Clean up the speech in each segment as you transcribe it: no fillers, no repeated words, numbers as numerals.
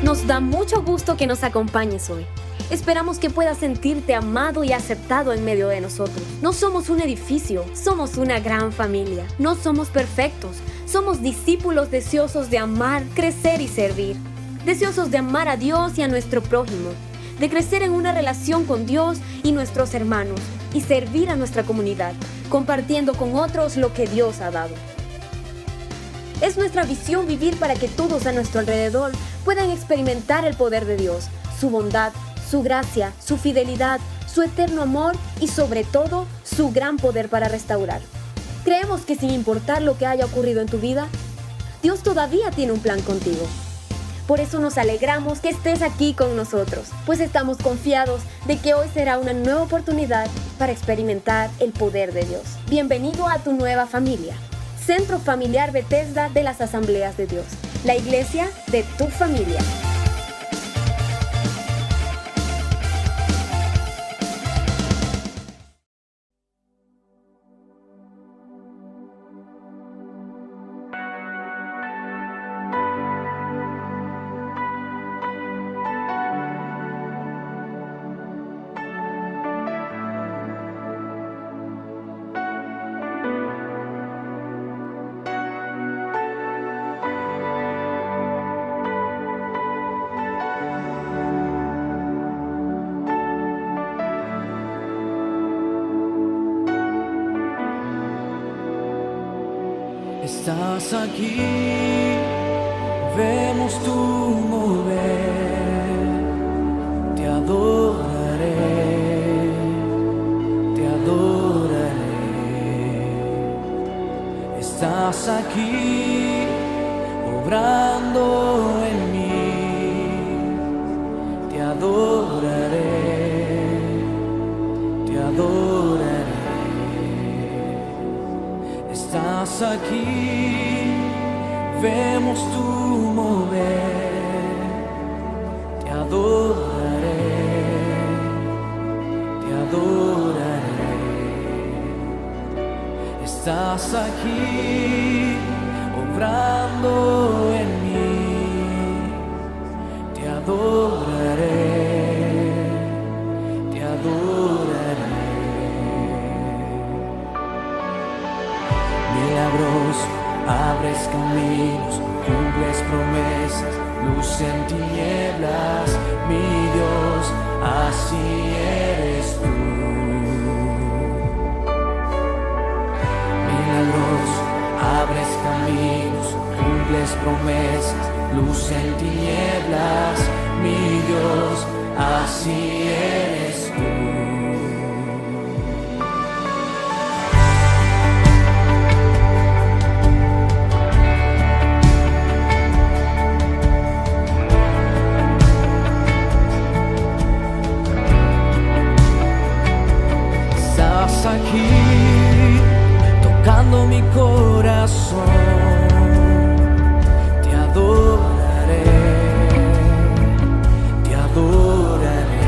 Nos da mucho gusto que nos acompañes hoy. Esperamos que puedas sentirte amado y aceptado en medio de nosotros. No somos un edificio, somos una gran familia. No somos perfectos, somos discípulos deseosos de amar, crecer y servir. Deseosos de amar a Dios y a nuestro prójimo, de crecer en una relación con Dios y nuestros hermanos, y servir a nuestra comunidad, compartiendo con otros lo que Dios ha dado. Es nuestra visión vivir para que todos a nuestro alrededor puedan experimentar el poder de Dios, su bondad, su gracia, su fidelidad, su eterno amor y sobre todo, su gran poder para restaurar. Creemos que sin importar lo que haya ocurrido en tu vida, Dios todavía tiene un plan contigo. Por eso nos alegramos que estés aquí con nosotros, pues estamos confiados de que hoy será una nueva oportunidad para experimentar el poder de Dios. Bienvenido a tu nueva familia. Centro Familiar Bethesda de las Asambleas de Dios, la iglesia de tu familia. Estás aquí, vemos tu mover, te adoraré, te adoraré. Estás aquí, obrando en mí, te adoraré, te adoraré. Estás aquí, vemos tu mover, te adoraré, te adoraré. Estás aquí, obrando en mí, te adoraré, te adoraré. Milagroso, abres caminos, cumples promesas, luz en tinieblas, mi Dios, así eres tú. Milagroso, abres caminos, cumples promesas, luz en tinieblas, mi Dios, así eres tú. Aquí, tocando mi corazón, te adoraré, te adoraré.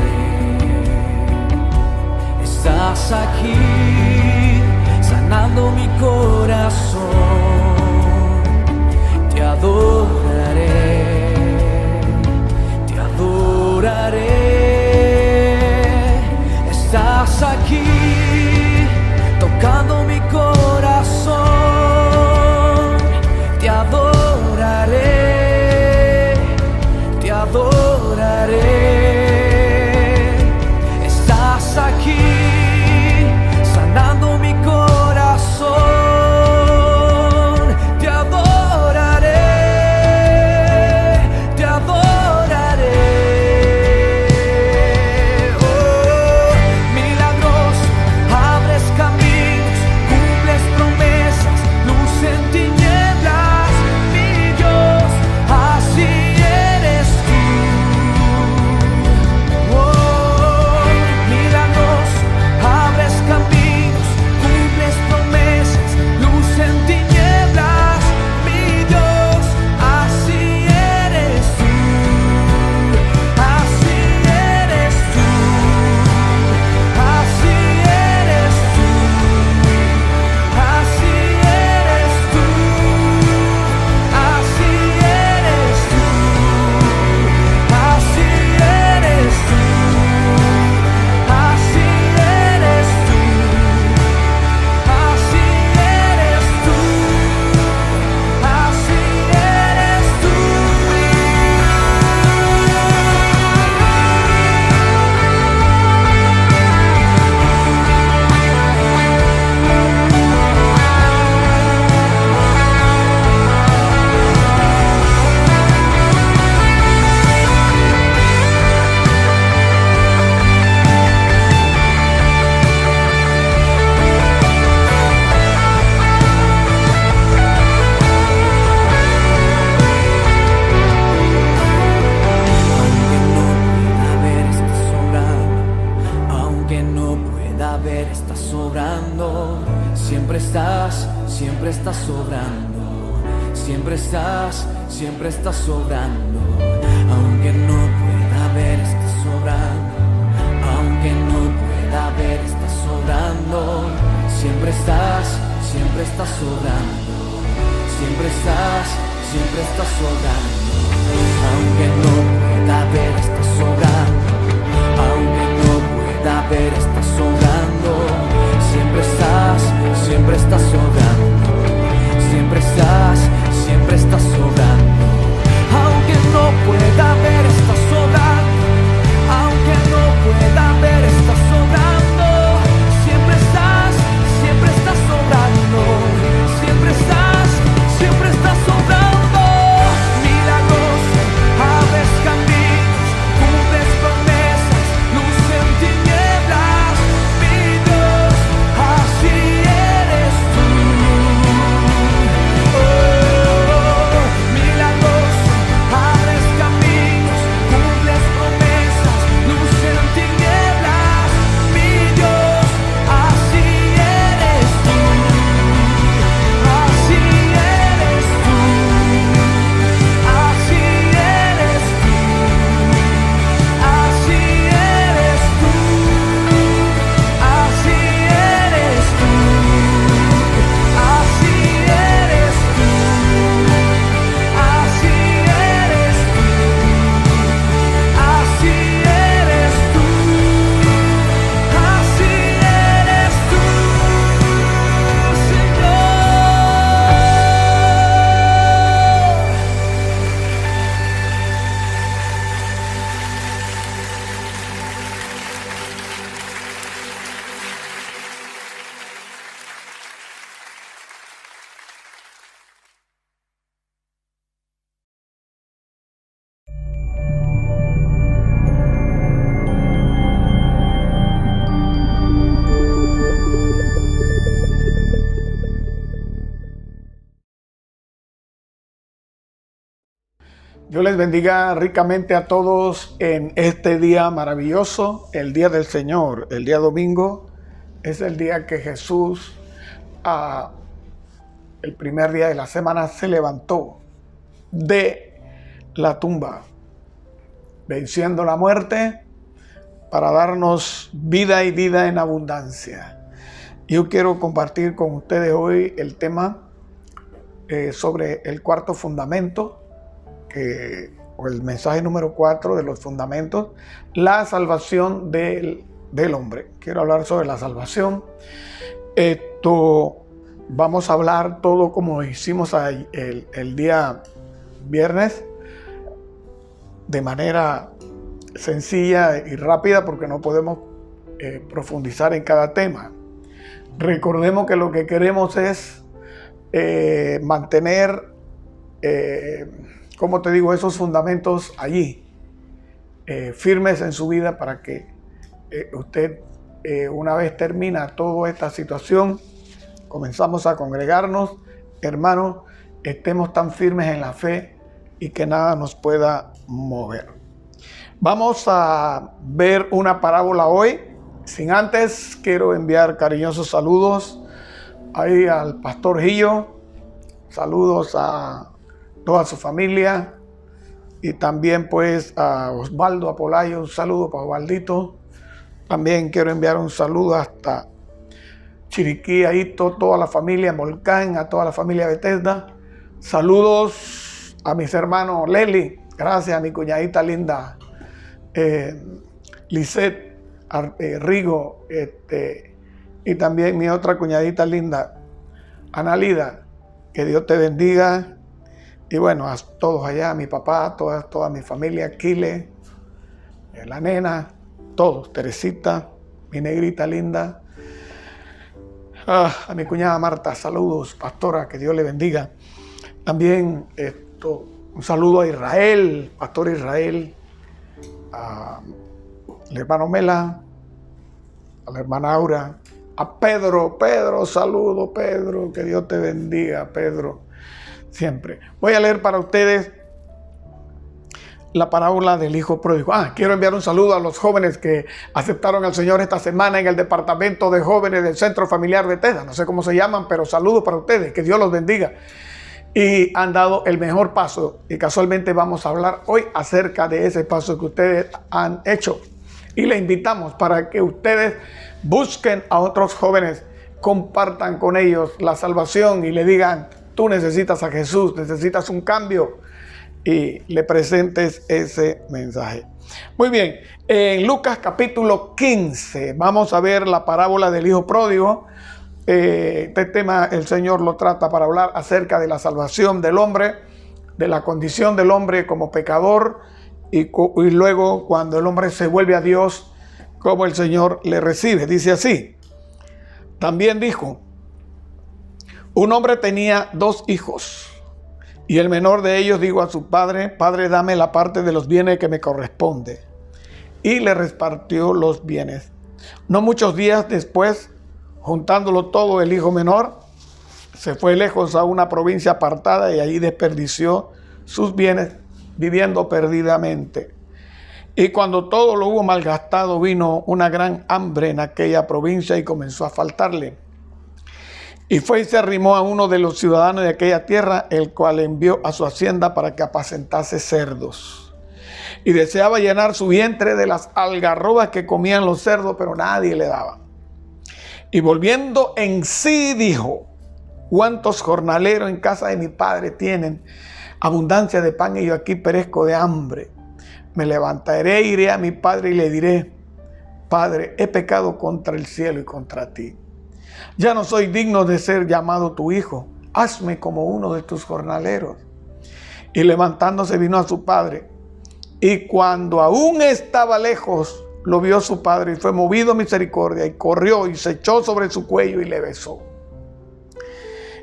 estás sobrando, siempre estás sobrando. Aunque no pueda ver, estás sobrando. Aunque no pueda ver, estás sobrando. Siempre estás sobrando. Siempre estás sobrando. Aunque no pueda ver, estás sobrando. Aunque no pueda ver, estás sobrando. Siempre estás sobrando. Siempre estás sobrando. Aunque no pueda ver, estás sobrando. Aunque no pueda ver, estás sobrando. Siempre estás sobrando. Siempre estás sobrando. Milagros, abres caminos, cumples promesas, luz en tinieblas. Mi Dios, así eres tú. Milagros, abres caminos, cumples promesas, luz en tinieblas. Mi Dios, así eres tú. Así eres tú. Así eres tú. Así eres tú. Así eres tú. Así eres tú. Así eres tú. Así eres tú. Así eres tú, Señor. Dios les bendiga ricamente a todos en este día maravilloso, el día del Señor. El día domingo es el día que Jesús, el primer día de la semana, se levantó de la tumba, venciendo la muerte para darnos vida y vida en abundancia. Yo quiero compartir con ustedes hoy el tema sobre el cuarto fundamento, o el mensaje número 4 de los fundamentos, la salvación del hombre. Quiero hablar sobre la salvación. Vamos a hablar todo como hicimos el día viernes, de manera sencilla y rápida, porque no podemos profundizar en cada tema. Recordemos que lo que queremos es mantener como te digo, esos fundamentos allí, firmes en su vida, para que usted, una vez termina toda esta situación, comenzamos a congregarnos, hermanos, estemos tan firmes en la fe y que nada nos pueda mover. Vamos a ver una parábola hoy. Sin antes, quiero enviar cariñosos saludos ahí al pastor Gillo, saludos a toda su familia, y también pues a Osvaldo Apolayo, un saludo para Osvaldito. También quiero enviar un saludo hasta Chiriquí, ahí toda la familia Volcán, a toda la familia Bethesda. Saludos a mis hermanos Leli, gracias a mi cuñadita linda Lisette Rigo, y también mi otra cuñadita linda Analida. Que Dios te bendiga. Y bueno, a todos allá, a mi papá, toda mi familia, Kile, la nena, todos, Teresita, mi negrita linda, a mi cuñada Marta, saludos, pastora, que Dios le bendiga. También un saludo a Israel, pastor Israel, al hermano Mela, a la hermana Aura, a Pedro, saludo Pedro, que Dios te bendiga, Pedro. Siempre. Voy a leer para ustedes la parábola del hijo pródigo. Quiero enviar un saludo a los jóvenes que aceptaron al Señor esta semana en el departamento de jóvenes del Centro Familiar de Texas. No sé cómo se llaman, pero saludos para ustedes, que Dios los bendiga. Y han dado el mejor paso. Y casualmente vamos a hablar hoy acerca de ese paso que ustedes han hecho. Y le invitamos para que ustedes busquen a otros jóvenes, compartan con ellos la salvación y le digan, tú necesitas a Jesús, necesitas un cambio, y le presentes ese mensaje. Muy bien, en Lucas capítulo 15 vamos a ver la parábola del hijo pródigo. Este tema el Señor lo trata para hablar acerca de la salvación del hombre, de la condición del hombre como pecador, y luego cuando el hombre se vuelve a Dios, cómo el Señor le recibe. Dice así: también dijo, un hombre tenía 2 hijos, y el menor de ellos dijo a su padre, Padre, dame la parte de los bienes que me corresponde. Y le repartió los bienes. No muchos días después, juntándolo todo, el hijo menor se fue lejos a una provincia apartada y allí desperdició sus bienes viviendo perdidamente. Y cuando todo lo hubo malgastado, vino una gran hambre en aquella provincia y comenzó a faltarle. Y fue y se arrimó a uno de los ciudadanos de aquella tierra, el cual envió a su hacienda para que apacentase cerdos. Y deseaba llenar su vientre de las algarrobas que comían los cerdos, pero nadie le daba. Y volviendo en sí dijo, ¿cuántos jornaleros en casa de mi padre tienen abundancia de pan y yo aquí perezco de hambre? Me levantaré, iré a mi padre y le diré, Padre, he pecado contra el cielo y contra ti. Ya no soy digno de ser llamado tu hijo. Hazme como uno de tus jornaleros. Y levantándose vino a su padre. Y cuando aún estaba lejos, lo vio su padre y fue movido a misericordia y corrió y se echó sobre su cuello y le besó.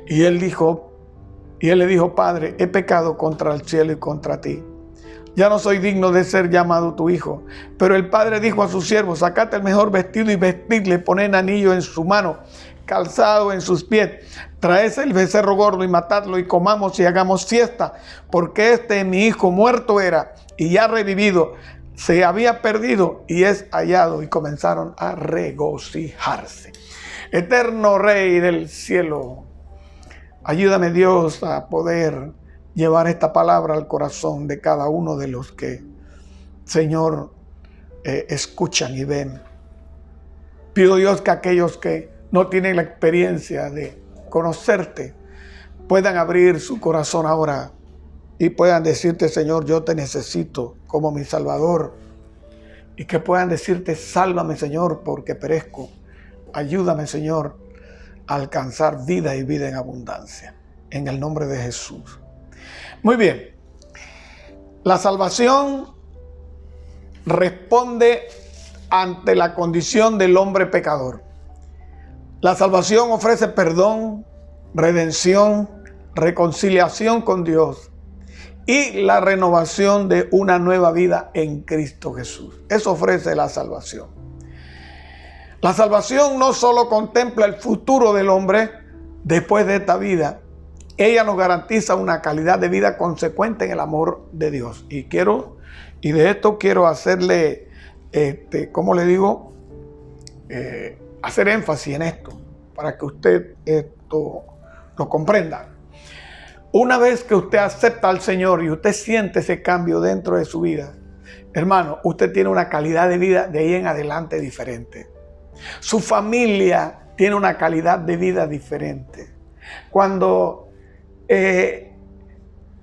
Y él le dijo, Padre, he pecado contra el cielo y contra ti. Ya no soy digno de ser llamado tu hijo. Pero el padre dijo a sus siervos, sacad el mejor vestido y vestidle, poned anillo en su mano, calzado en sus pies. Traed el becerro gordo y matadlo y comamos y hagamos fiesta, porque mi hijo muerto era y ya revivido, se había perdido y es hallado. Y comenzaron a regocijarse. Eterno Rey del cielo, ayúdame Dios a poder llevar esta palabra al corazón de cada uno de los que, Señor, escuchan y ven. Pido Dios que aquellos que no tienen la experiencia de conocerte puedan abrir su corazón ahora y puedan decirte, Señor, yo te necesito como mi Salvador. Y que puedan decirte, sálvame, Señor, porque perezco. Ayúdame, Señor, a alcanzar vida y vida en abundancia. En el nombre de Jesús. Muy bien. La salvación responde ante la condición del hombre pecador. La salvación ofrece perdón, redención, reconciliación con Dios y la renovación de una nueva vida en Cristo Jesús. Eso ofrece la salvación. La salvación no solo contempla el futuro del hombre después de esta vida, ella nos garantiza una calidad de vida consecuente en el amor de Dios. Y de esto quiero hacerle, ¿cómo le digo? Hacer énfasis en esto, para que usted esto lo comprenda. Una vez que usted acepta al Señor y usted siente ese cambio dentro de su vida, hermano, usted tiene una calidad de vida de ahí en adelante diferente. Su familia tiene una calidad de vida diferente. Cuando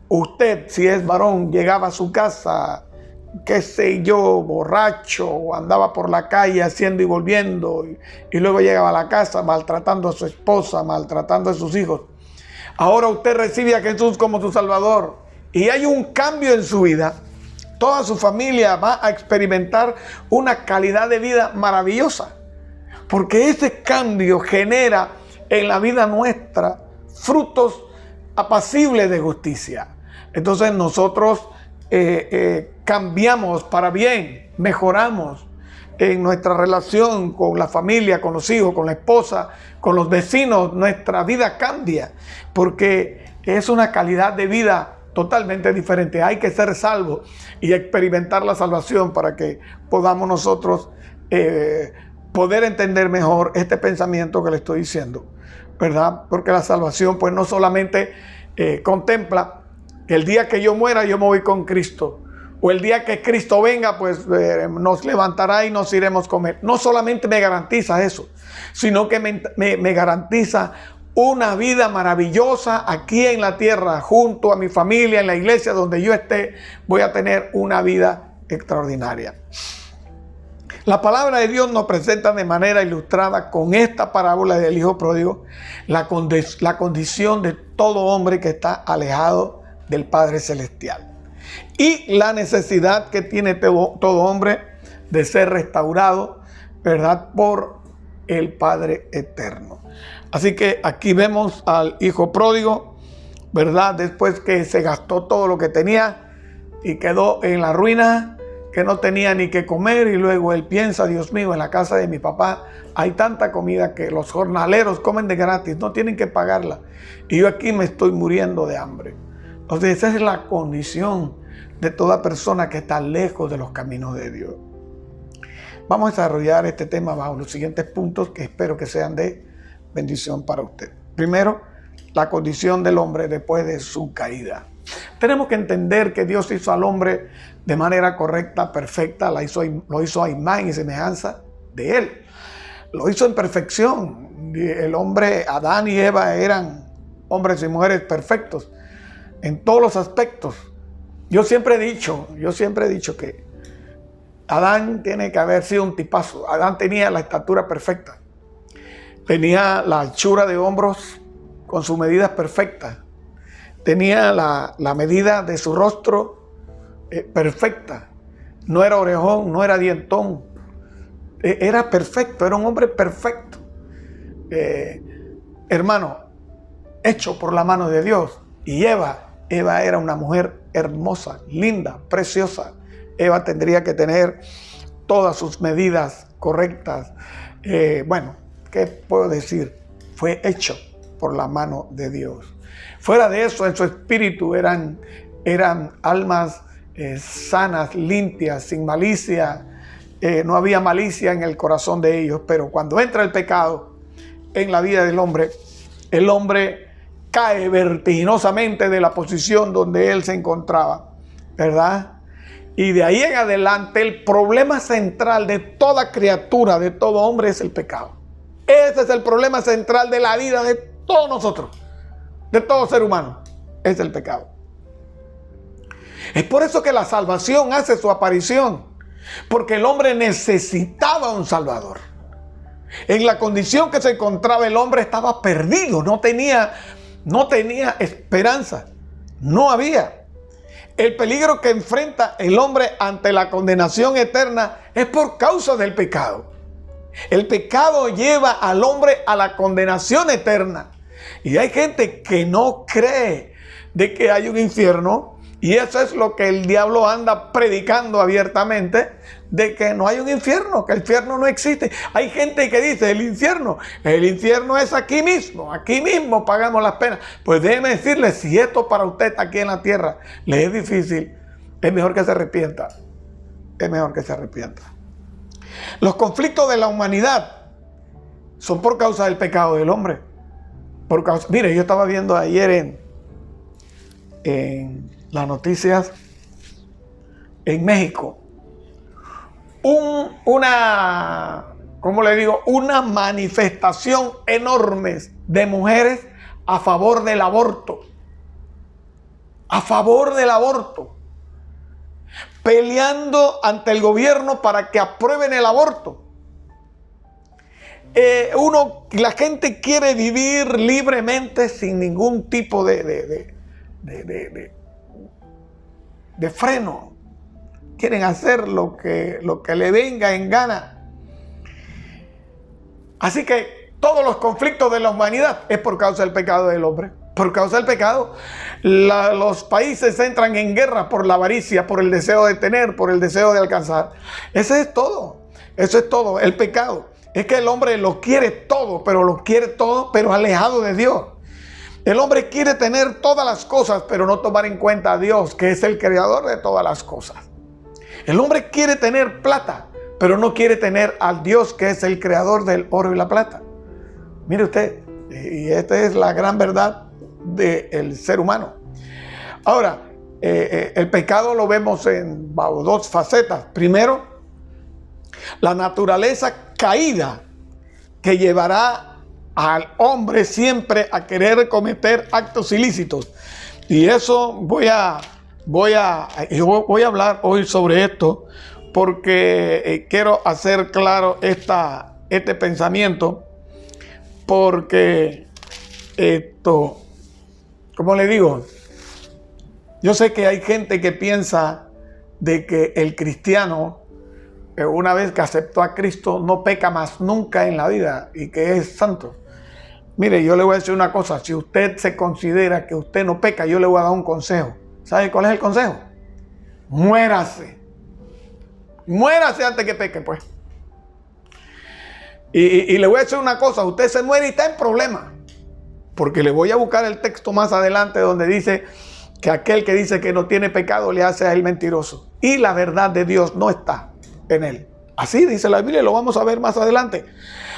usted, si es varón, llegaba a su casa, qué sé yo, borracho, o andaba por la calle haciendo y volviendo, y luego llegaba a la casa maltratando a su esposa, maltratando a sus hijos. Ahora usted recibe a Jesús como su Salvador y hay un cambio en su vida. Toda su familia va a experimentar una calidad de vida maravillosa, porque ese cambio genera en la vida nuestra frutos apacibles de justicia. Entonces nosotros cambiamos para bien, mejoramos en nuestra relación con la familia, con los hijos, con la esposa, con los vecinos. Nuestra vida cambia porque es una calidad de vida totalmente diferente. Hay que ser salvos y experimentar la salvación para que podamos nosotros poder entender mejor este pensamiento que le estoy diciendo, ¿verdad? Porque la salvación pues no solamente contempla que el día que yo muera yo me voy con Cristo, o el día que Cristo venga pues nos levantará y nos iremos con Él. No solamente me garantiza eso, sino que me garantiza una vida maravillosa aquí en la tierra, junto a mi familia, en la iglesia donde yo esté, voy a tener una vida extraordinaria. La palabra de Dios nos presenta de manera ilustrada con esta parábola del hijo pródigo la condición de todo hombre que está alejado del Padre Celestial y la necesidad que tiene todo hombre de ser restaurado, ¿verdad?, por el Padre eterno. Así que aquí vemos al hijo pródigo, ¿verdad?, después que se gastó todo lo que tenía y quedó en la ruina, que no tenía ni que comer, y luego él piensa: Dios mío, en la casa de mi papá hay tanta comida que los jornaleros comen de gratis, no tienen que pagarla, y yo aquí me estoy muriendo de hambre. Entonces esa es la condición de toda persona que está lejos de los caminos de Dios. Vamos a desarrollar este tema bajo los siguientes puntos que espero que sean de bendición para usted. Primero, la condición del hombre después de su caída. Tenemos que entender que Dios hizo al hombre de manera correcta, perfecta, lo hizo a imagen y semejanza de Él. Lo hizo en perfección. El hombre, Adán y Eva, eran hombres y mujeres perfectos en todos los aspectos. Yo siempre he dicho que Adán tiene que haber sido un tipazo. Adán tenía la estatura perfecta. Tenía la anchura de hombros con sus medidas perfectas. Tenía la medida de su rostro perfecta. No era orejón, no era dientón. Era perfecto, era un hombre perfecto. Hermano, hecho por la mano de Dios. Y Eva era una mujer hermosa, linda, preciosa. Eva tendría que tener todas sus medidas correctas. Bueno, ¿qué puedo decir? Fue hecho por la mano de Dios. Fuera de eso, en su espíritu eran almas sanas, limpias, sin malicia. No había malicia en el corazón de ellos. Pero cuando entra el pecado en la vida del hombre, el hombre cae vertiginosamente de la posición donde él se encontraba, ¿verdad? Y de ahí en adelante el problema central de toda criatura, de todo hombre, es el pecado. Ese es el problema central de la vida de todos nosotros, de todo ser humano, es el pecado. Es por eso que la salvación hace su aparición, porque el hombre necesitaba un salvador. En la condición que se encontraba el hombre estaba perdido, no tenía esperanza, no había. El peligro que enfrenta el hombre ante la condenación eterna es por causa del pecado. El pecado lleva al hombre a la condenación eterna. Y hay gente que no cree de que hay un infierno, y eso es lo que el diablo anda predicando abiertamente, de que no hay un infierno, que el infierno no existe. Hay gente que dice: el infierno es aquí mismo pagamos las penas. Pues déjeme decirle, si esto para usted aquí en la tierra le es difícil, es mejor que se arrepienta. Es mejor que se arrepienta. Los conflictos de la humanidad son por causa del pecado del hombre. Mire, yo estaba viendo ayer en las noticias en México una manifestación enorme de mujeres a favor del aborto. A favor del aborto. Peleando ante el gobierno para que aprueben el aborto. La gente quiere vivir libremente sin ningún tipo de freno. Quieren hacer lo que le venga en gana. Así que todos los conflictos de la humanidad es por causa del pecado del hombre. Por causa del pecado, los países entran en guerra por la avaricia, por el deseo de tener, por el deseo de alcanzar. Eso es todo, el pecado. Es que el hombre lo quiere todo, pero alejado de Dios. El hombre quiere tener todas las cosas, pero no tomar en cuenta a Dios, que es el creador de todas las cosas. El hombre quiere tener plata, pero no quiere tener al Dios, que es el creador del oro y la plata. Mire usted, y esta es la gran verdad del ser humano. Ahora, el pecado lo vemos en dos facetas. Primero, la naturaleza caída que llevará al hombre siempre a querer cometer actos ilícitos. Y eso voy a hablar hoy sobre esto, porque quiero hacer claro este pensamiento, porque esto, como le digo, yo sé que hay gente que piensa de que el cristiano, una vez que aceptó a Cristo, no peca más nunca en la vida y que es santo. Mire, yo le voy a decir una cosa. Si usted se considera que usted no peca, yo le voy a dar un consejo. ¿Sabe cuál es el consejo? Muérase. Muérase antes que peque, pues. Y le voy a decir una cosa. Usted se muere y está en problemas. Porque le voy a buscar el texto más adelante donde dice que aquel que dice que no tiene pecado le hace a él mentiroso. Y la verdad de Dios no está en él. Así dice la Biblia, lo vamos a ver más adelante.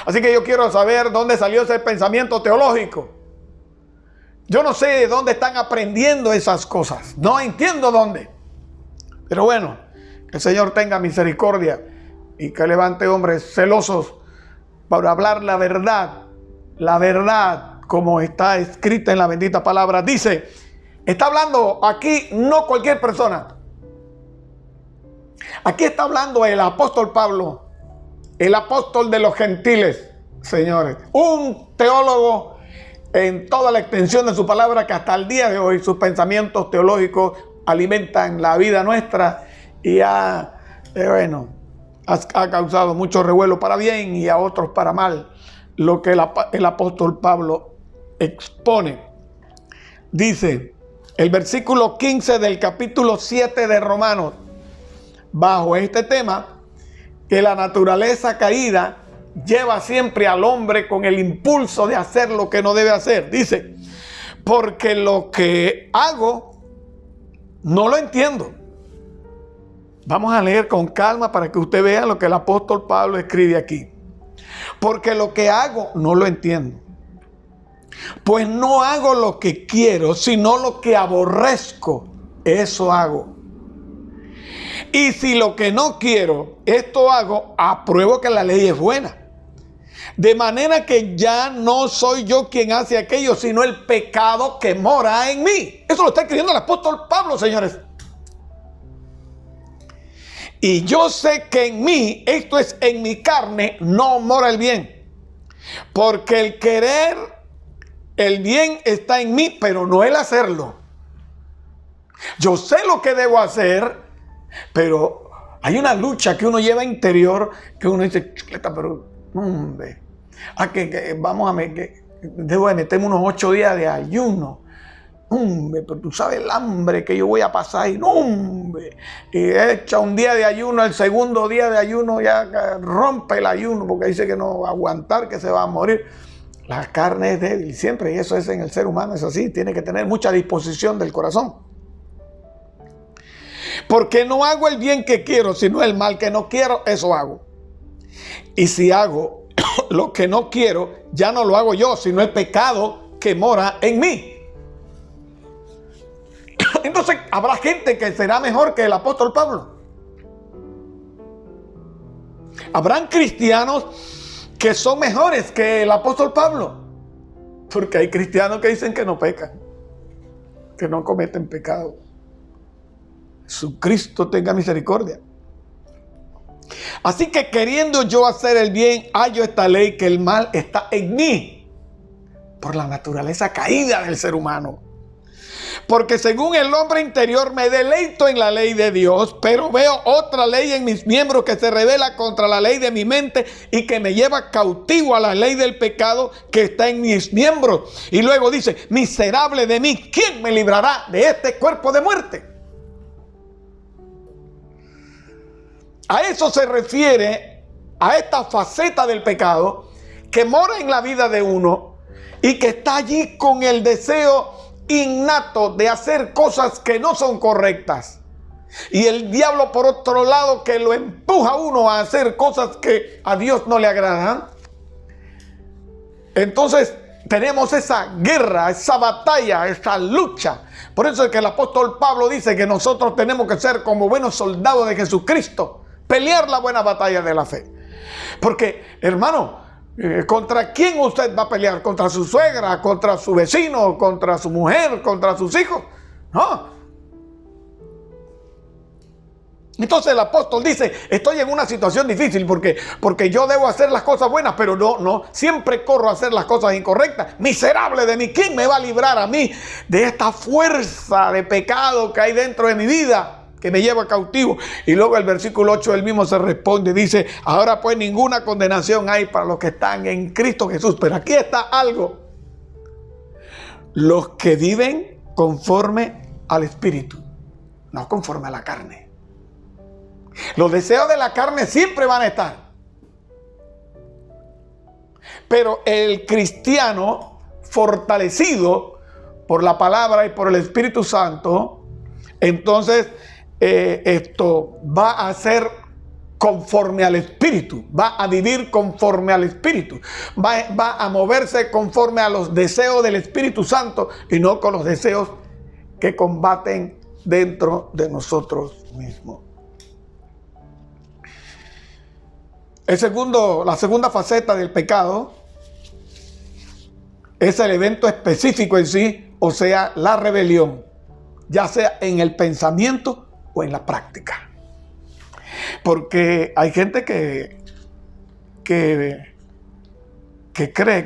Así que yo quiero saber dónde salió ese pensamiento teológico. Yo no sé de dónde están aprendiendo esas cosas. No entiendo dónde. Pero bueno, que el Señor tenga misericordia y que levante hombres celosos para hablar la verdad como está escrita en la bendita palabra. Dice, está hablando aquí no cualquier persona. Aquí está hablando el apóstol Pablo, el apóstol de los gentiles, señores. Un teólogo en toda la extensión de su palabra, que hasta el día de hoy sus pensamientos teológicos alimentan la vida nuestra y ha causado mucho revuelo para bien y a otros para mal, lo que el apóstol Pablo expone. Dice el versículo 15 del capítulo 7 de Romanos, bajo este tema, que la naturaleza caída lleva siempre al hombre con el impulso de hacer lo que no debe hacer. Dice, porque lo que hago no lo entiendo. Vamos a leer con calma para que usted vea lo que el apóstol Pablo escribe aquí. Porque lo que hago no lo entiendo. Pues no hago lo que quiero, sino lo que aborrezco, eso hago. Y si lo que no quiero, esto hago, apruebo que la ley es buena. De manera que ya no soy yo quien hace aquello, sino el pecado que mora en mí. Eso lo está escribiendo el apóstol Pablo, señores. Y yo sé que en mí, esto es en mi carne, no mora el bien. Porque el querer el bien está en mí, pero no el hacerlo. Yo sé lo que debo hacer, pero hay una lucha que uno lleva interior, que uno dice, chuleta, pero hombre, debo de meterme unos 8 días de ayuno. Hombre, pero tú sabes el hambre que yo voy a pasar y no, hombre. Y echa un día de ayuno, el segundo día de ayuno ya rompe el ayuno porque dice que no va a aguantar, que se va a morir. La carne es débil siempre, y eso es en el ser humano, es así, tiene que tener mucha disposición del corazón. Porque no hago el bien que quiero, sino el mal que no quiero, eso hago. Y si hago lo que no quiero, ya no lo hago yo, sino el pecado que mora en mí. Entonces, habrá gente que será mejor que el apóstol Pablo. Habrán cristianos que son mejores que el apóstol Pablo. Porque hay cristianos que dicen que no pecan, que no cometen pecado. Jesucristo tenga misericordia. Así que queriendo yo hacer el bien, hallo esta ley, que el mal está en mí, por la naturaleza caída del ser humano. Porque según el hombre interior me deleito en la ley de Dios, pero veo otra ley en mis miembros que se revela contra la ley de mi mente y que me lleva cautivo a la ley del pecado que está en mis miembros. Y luego dice, miserable de mí, ¿quién me librará de este cuerpo de muerte? A eso se refiere, a esta faceta del pecado que mora en la vida de uno y que está allí con el deseo innato de hacer cosas que no son correctas. Y el diablo, por otro lado, que lo empuja a uno a hacer cosas que a Dios no le agradan. Entonces tenemos esa guerra, esa batalla, esa lucha. Por eso es que el apóstol Pablo dice que nosotros tenemos que ser como buenos soldados de Jesucristo, pelear la buena batalla de la fe. Porque, hermano, ¿contra quién usted va a pelear? ¿Contra su suegra? ¿Contra su vecino? ¿Contra su mujer? ¿Contra sus hijos? No. Entonces el apóstol dice, estoy en una situación difícil porque yo debo hacer las cosas buenas, pero no, siempre corro a hacer las cosas incorrectas. Miserable de mí, ¿quién me va a librar a mí de esta fuerza de pecado que hay dentro de mi vida, que me lleva cautivo? Y luego el versículo 8 él mismo se responde, dice, ahora pues ninguna condenación hay para los que están en Cristo Jesús. Pero aquí está algo: los que viven conforme al Espíritu, no conforme a la carne. Los deseos de la carne siempre van a estar. Pero el cristiano fortalecido por la palabra y por el Espíritu Santo, entonces esto va a ser conforme al Espíritu, va a vivir conforme al Espíritu, va a moverse conforme a los deseos del Espíritu Santo y no con los deseos que combaten dentro de nosotros mismos. La segunda faceta del pecado es el evento específico en sí, o sea, la rebelión, ya sea en el pensamiento o en la práctica. Porque hay gente que cree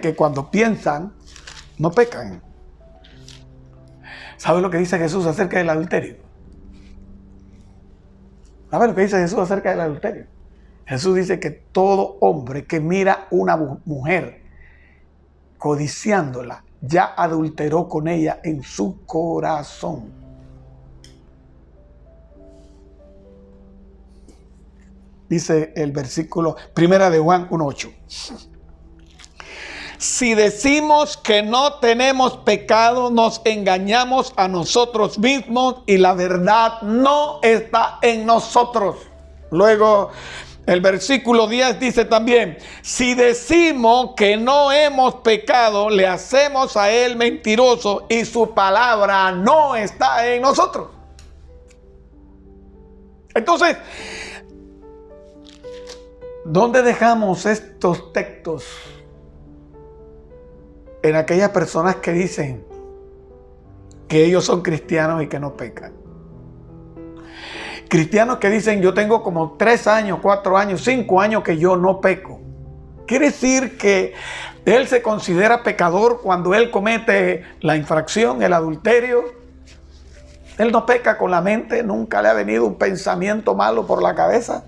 que cuando piensan no pecan. ¿Sabe lo que dice Jesús acerca del adulterio? ¿Sabe lo que dice Jesús acerca del adulterio? Jesús dice que todo hombre que mira una mujer codiciándola, ya adulteró con ella en su corazón. Dice el versículo 1 de Juan 1:8. Si decimos que no tenemos pecado, nos engañamos a nosotros mismos y la verdad no está en nosotros. Luego, el versículo 10 dice también, si decimos que no hemos pecado, le hacemos a él mentiroso y su palabra no está en nosotros. Entonces, ¿dónde dejamos estos textos? En aquellas personas que dicen que ellos son cristianos y que no pecan. Cristianos que dicen, yo tengo como 3 años, 4 años, 5 años que yo no peco. Quiere decir que él se considera pecador cuando él comete la infracción, el adulterio. Él no peca con la mente, nunca le ha venido un pensamiento malo por la cabeza.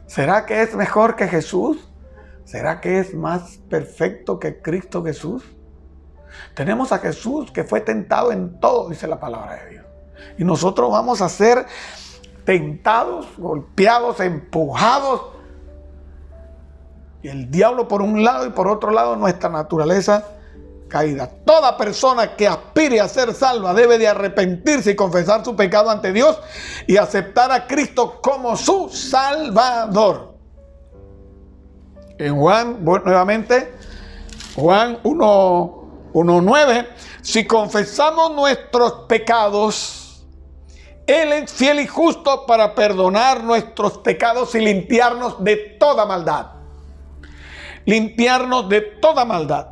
¿Será que es mejor que Jesús? ¿Será que es más perfecto que Cristo Jesús? Tenemos a Jesús que fue tentado en todo, dice la palabra de Dios. Y nosotros vamos a ser tentados, golpeados, empujados. Y el diablo por un lado y por otro lado nuestra naturaleza caída. Toda persona que aspire a ser salva debe de arrepentirse y confesar su pecado ante Dios y aceptar a Cristo como su Salvador. En Juan, nuevamente, Juan 1:9, si confesamos nuestros pecados, Él es fiel y justo para perdonar nuestros pecados y limpiarnos de toda maldad. Limpiarnos de toda maldad.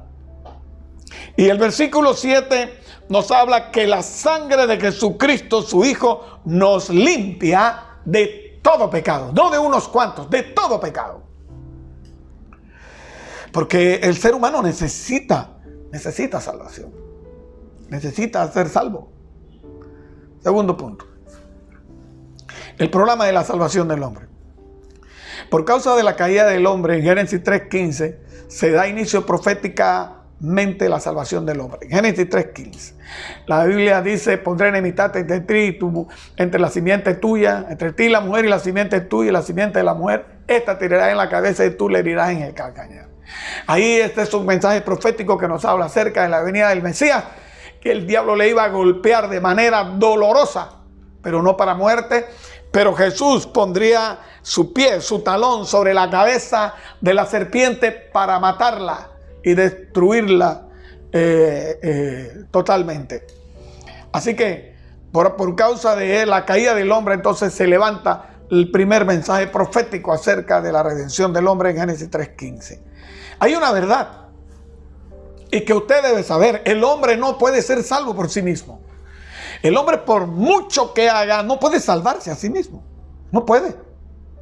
Y el versículo 7 nos habla que la sangre de Jesucristo, su Hijo, nos limpia de todo pecado. No de unos cuantos, de todo pecado. Porque el ser humano necesita salvación. Necesita ser salvo. Segundo punto. El problema de la salvación del hombre. Por causa de la caída del hombre, en Génesis 3:15, se da inicio proféticamente la salvación del hombre. En Génesis 3:15. La Biblia dice, pondré enemistad entre ti y entre la simiente tuya, entre ti y la mujer y la simiente tuya y la simiente de la mujer. Esta te herirá en la cabeza y tú le herirás en el calcañar. Ahí este es un mensaje profético que nos habla acerca de la venida del Mesías, que el diablo le iba a golpear de manera dolorosa, pero no para muerte. Pero Jesús pondría su pie, su talón sobre la cabeza de la serpiente para matarla y destruirla totalmente. Así que por causa de la caída del hombre, entonces se levanta el primer mensaje profético acerca de la redención del hombre en Génesis 3:15. Hay una verdad y que usted debe saber: el hombre no puede ser salvo por sí mismo. El hombre, por mucho que haga, no puede salvarse a sí mismo. No puede.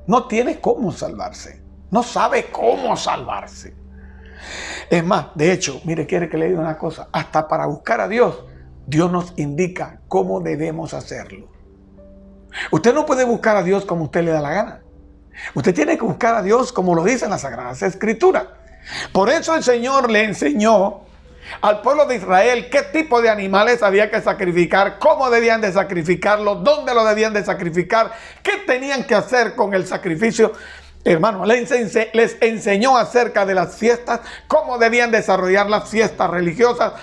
No tiene cómo salvarse. No sabe cómo salvarse. Es más, de hecho, mire, quiere que le diga una cosa. Hasta para buscar a Dios, Dios nos indica cómo debemos hacerlo. Usted no puede buscar a Dios como usted le da la gana. Usted tiene que buscar a Dios como lo dicen las Sagradas Escrituras. Por eso el Señor le enseñó al pueblo de Israel qué tipo de animales había que sacrificar, cómo debían de sacrificarlos, dónde lo debían de sacrificar, qué tenían que hacer con el sacrificio. Hermano, les enseñó acerca de las fiestas, cómo debían desarrollar las fiestas religiosas.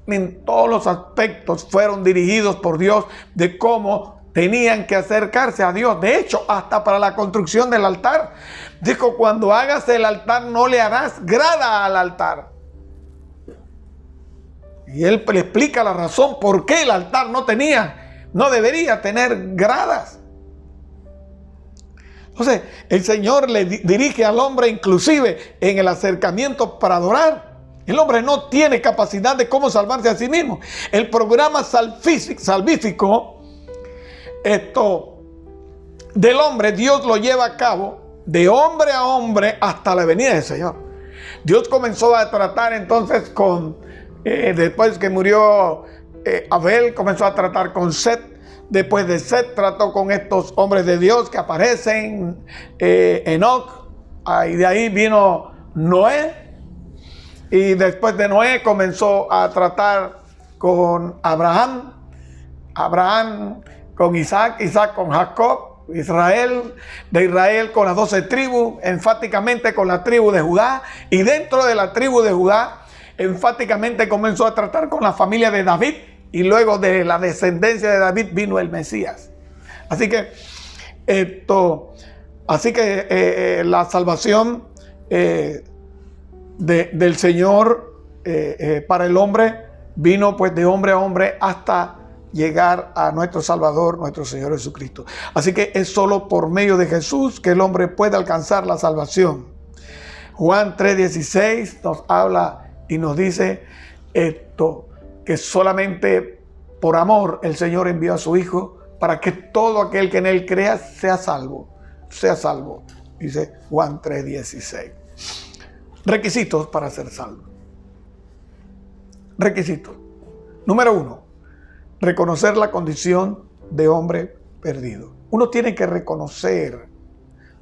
En todos los aspectos fueron dirigidos por Dios de cómo tenían que acercarse a Dios. De hecho, hasta para la construcción del altar. Dijo: cuando hagas el altar, no le harás grada al altar. Y él le explica la razón por qué el altar no debería tener gradas. Entonces, el Señor le dirige al hombre inclusive en el acercamiento para adorar. El hombre no tiene capacidad de cómo salvarse a sí mismo. El programa salvífico del hombre, Dios lo lleva a cabo de hombre a hombre hasta la venida del Señor. Dios comenzó a tratar entonces después que murió Abel, comenzó a tratar con Set. Después de Set trató con estos hombres de Dios que aparecen, Enoc, y de ahí vino Noé. Y después de Noé comenzó a tratar con Abraham con Isaac, Isaac con Jacob, Israel, de Israel con las 12 tribus, enfáticamente con la tribu de Judá. Y dentro de la tribu de Judá, enfáticamente comenzó a tratar con la familia de David, y luego de la descendencia de David vino el Mesías. Así que la salvación del Señor para el hombre vino pues de hombre a hombre hasta llegar a nuestro Salvador, nuestro Señor Jesucristo. Así que es solo por medio de Jesús que el hombre puede alcanzar la salvación. Juan 3:16 nos habla y nos dice que solamente por amor el Señor envió a su Hijo para que todo aquel que en Él crea sea salvo. Sea salvo, dice Juan 3:16. Requisitos para ser salvo. Requisitos. Número 1, reconocer la condición de hombre perdido. Uno tiene que reconocer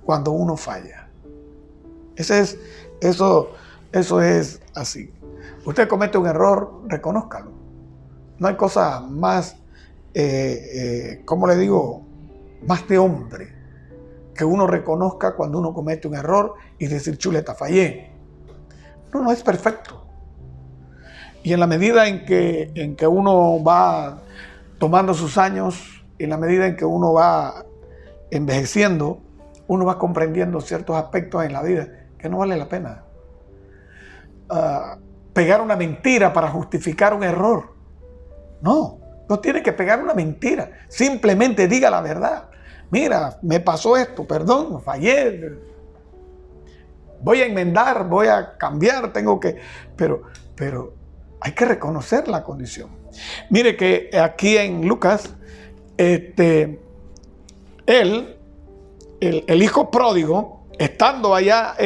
cuando uno falla. Eso es así. Usted comete un error, reconózcalo. No hay cosa más, ¿cómo le digo? Más de hombre que uno reconozca cuando uno comete un error y decir: chuleta, fallé. No es perfecto. Y en la medida en que uno va tomando sus años, en la medida en que uno va envejeciendo, uno va comprendiendo ciertos aspectos en la vida que no vale la pena pegar una mentira para justificar un error. No tiene que pegar una mentira. Simplemente diga la verdad. Mira, me pasó esto, perdón, fallé. Voy a enmendar, voy a cambiar, pero hay que reconocer la condición. Mire que aquí en Lucas, el hijo pródigo, estando allá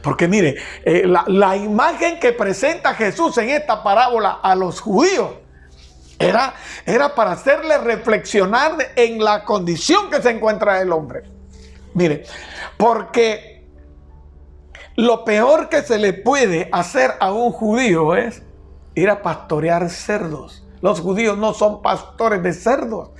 porque mire, la imagen que presenta Jesús en esta parábola a los judíos era para hacerle reflexionar en la condición que se encuentra el hombre. Mire, porque lo peor que se le puede hacer a un judío es ir a pastorear cerdos. Los judíos no son pastores de cerdos.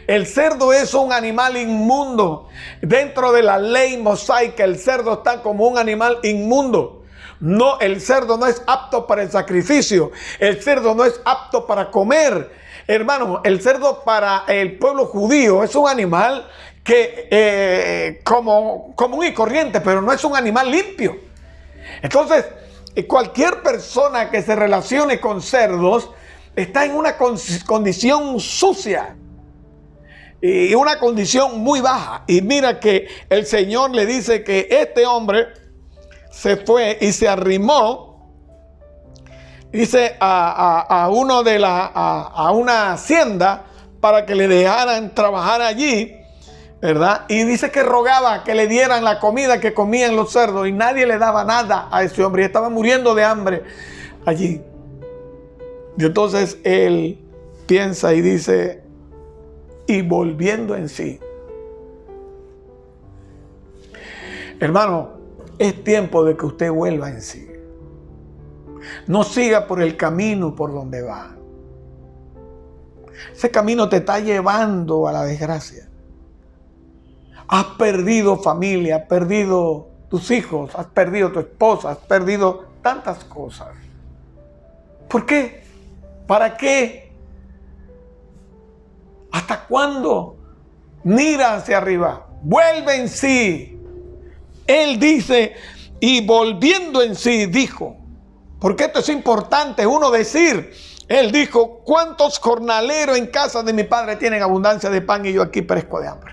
El cerdo es un animal inmundo. Dentro de la ley mosaica, el cerdo está como un animal inmundo. No, el cerdo no es apto para el sacrificio. El cerdo no es apto para comer. Hermano, el cerdo para el pueblo judío es un animal que común y corriente, pero no es un animal limpio. Entonces, cualquier persona que se relacione con cerdos está en una condición sucia y una condición muy baja. Y mira que el Señor le dice que este hombre se fue y se arrimó, dice, a una hacienda para que le dejaran trabajar allí, ¿verdad? Y dice que rogaba que le dieran la comida que comían los cerdos y nadie le daba nada a ese hombre y estaba muriendo de hambre allí. Y entonces él piensa y dice, y volviendo en sí. Hermano, es tiempo de que usted vuelva en sí. No siga por el camino por donde va. Ese camino te está llevando a la desgracia. Has perdido familia, has perdido tus hijos, has perdido tu esposa, has perdido tantas cosas. ¿Por qué? ¿Para qué? ¿Hasta cuándo? Mira hacia arriba, vuelve en sí. Él dice, y volviendo en sí, dijo, porque esto es importante, uno decir, él dijo, ¿cuántos jornaleros en casa de mi padre tienen abundancia de pan y yo aquí perezco de hambre?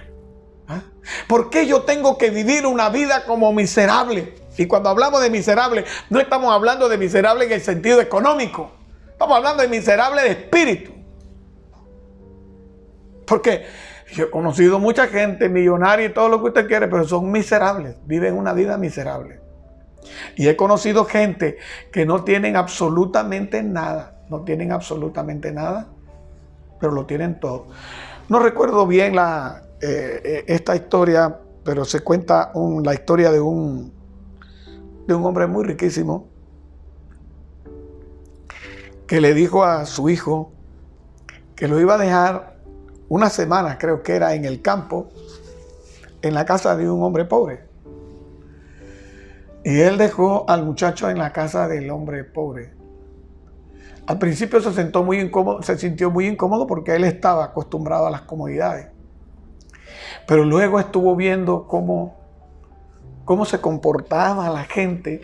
¿Ah? ¿Por qué yo tengo que vivir una vida como miserable? Y cuando hablamos de miserable, no estamos hablando de miserable en el sentido económico, estamos hablando de miserable de espíritu. Porque yo he conocido mucha gente millonaria y todo lo que usted quiere, pero son miserables, viven una vida miserable. Y he conocido gente que no tienen absolutamente nada, pero lo tienen todo. No recuerdo bien esta historia, pero se cuenta la historia de un hombre muy riquísimo que le dijo a su hijo que lo iba a dejar una semana, creo que era, en el campo, en la casa de un hombre pobre. Y él dejó al muchacho en la casa del hombre pobre. Al principio se sintió muy incómodo porque él estaba acostumbrado a las comodidades. Pero luego estuvo viendo cómo se comportaba la gente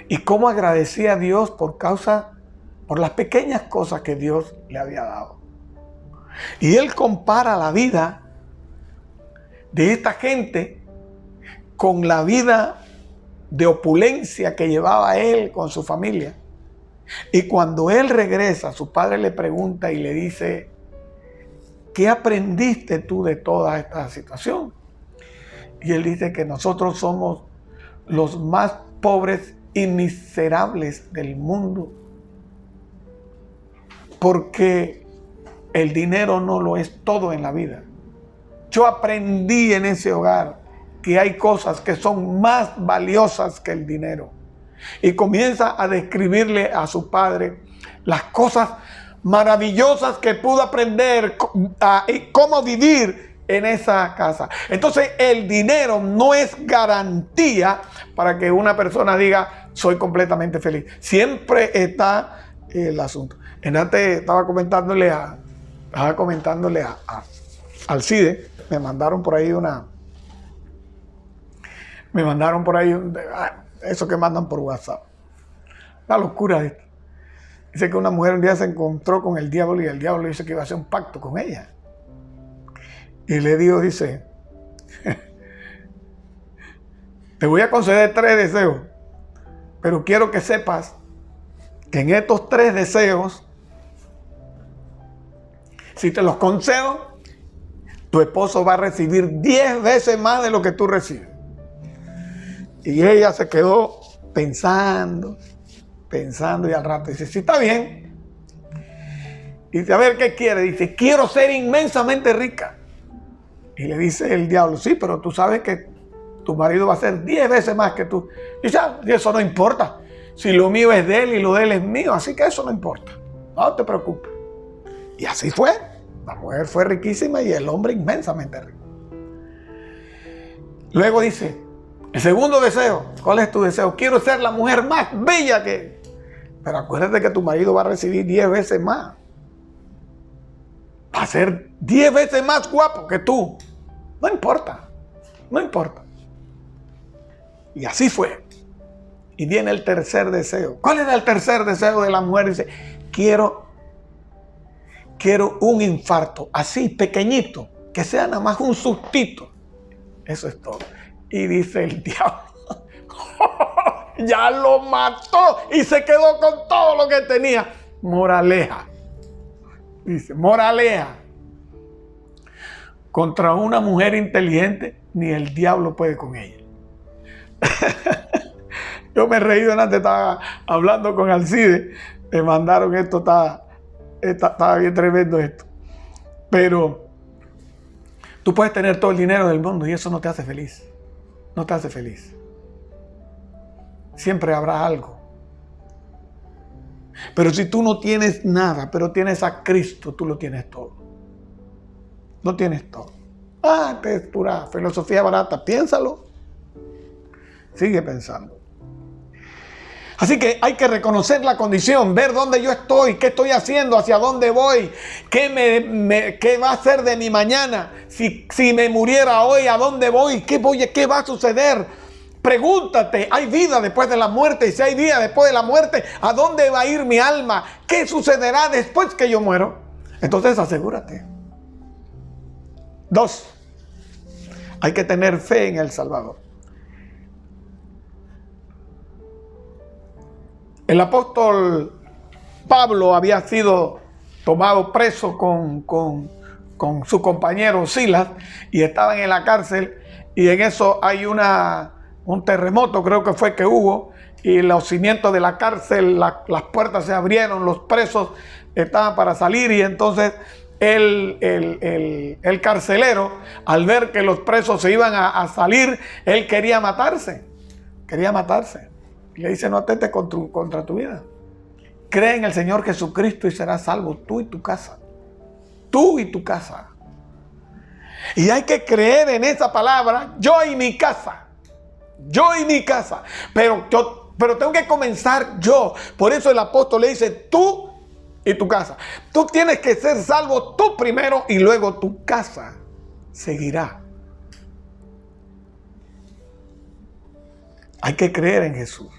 y cómo agradecía a Dios por las pequeñas cosas que Dios le había dado. Y él compara la vida de esta gente con la vida de opulencia que llevaba él con su familia. Y cuando él regresa, su padre le pregunta y le dice, ¿qué aprendiste tú de toda esta situación? Y él dice que nosotros somos los más pobres y miserables del mundo, porque el dinero no lo es todo en la vida. Yo aprendí en ese hogar que hay cosas que son más valiosas que el dinero. Y comienza a describirle a su padre las cosas maravillosas que pudo aprender y cómo vivir en esa casa. Entonces, el dinero no es garantía para que una persona diga, soy completamente feliz. Siempre está el asunto. Antes estaba comentándole al CIDE, me mandaron por ahí eso que mandan por WhatsApp. La locura de esto. Dice que una mujer un día se encontró con el diablo y el diablo le dice que iba a hacer un pacto con ella. Y le dijo, dice, te voy a conceder 3 deseos, pero quiero que sepas que en estos 3 deseos, si te los concedo, tu esposo va a recibir 10 veces más de lo que tú recibes. Y ella se quedó pensando y al rato dice, sí, está bien. Y dice, a ver, ¿qué quiere? Dice, quiero ser inmensamente rica. Y le dice el diablo, sí, pero tú sabes que tu marido va a ser 10 veces más que tú. Y dice, eso no importa. Si lo mío es de él y lo de él es mío, así que eso no importa. No te preocupes. Y así fue. La mujer fue riquísima y el hombre inmensamente rico. Luego dice, El segundo deseo, ¿cuál es tu deseo? Quiero ser la mujer más bella que... Pero acuérdate que tu marido va a recibir 10 veces más. Va a ser 10 veces más guapo que tú. No importa, no importa. Y así fue. Y viene el tercer deseo. ¿Cuál era el tercer deseo de la mujer? Dice, quiero un infarto, así, pequeñito, que sea nada más un sustito. Eso es todo. Y dice el diablo, ya lo mató y se quedó con todo lo que tenía. Moraleja. Dice, moraleja. Contra una mujer inteligente, ni el diablo puede con ella. Yo me he reído antes, estaba hablando con Alcide, me mandaron esto, estaba bien tremendo esto. Pero tú puedes tener todo el dinero del mundo y eso no te hace feliz. No te hace feliz. Siempre habrá algo. Pero si tú no tienes nada, pero tienes a Cristo, tú lo tienes todo. Lo tienes todo. Es pura filosofía barata. Piénsalo. Sigue pensando. Así que hay que reconocer la condición, ver dónde yo estoy, qué estoy haciendo, hacia dónde voy, qué va a ser de mi mañana. Si me muriera hoy, ¿a dónde voy? ¿Qué va a suceder? Pregúntate, ¿hay vida después de la muerte? Y si hay vida después de la muerte, ¿a dónde va a ir mi alma? ¿Qué sucederá después que yo muero? Entonces asegúrate. 2. Hay que tener fe en el Salvador. El apóstol Pablo había sido tomado preso con su compañero Silas y estaban en la cárcel, y en eso hay un terremoto, creo que fue que hubo, y los cimientos de la cárcel, las puertas se abrieron, los presos estaban para salir, y entonces el carcelero, al ver que los presos se iban a salir, él quería matarse. Y le dice, no atentes contra tu vida. Cree en el Señor Jesucristo y serás salvo, tú y tu casa. Tú y tu casa. Y hay que creer en esa palabra, yo y mi casa. Yo y mi casa. Pero tengo que comenzar yo. Por eso el apóstol le dice, tú y tu casa. Tú tienes que ser salvo tú primero y luego tu casa seguirá. Hay que creer en Jesús.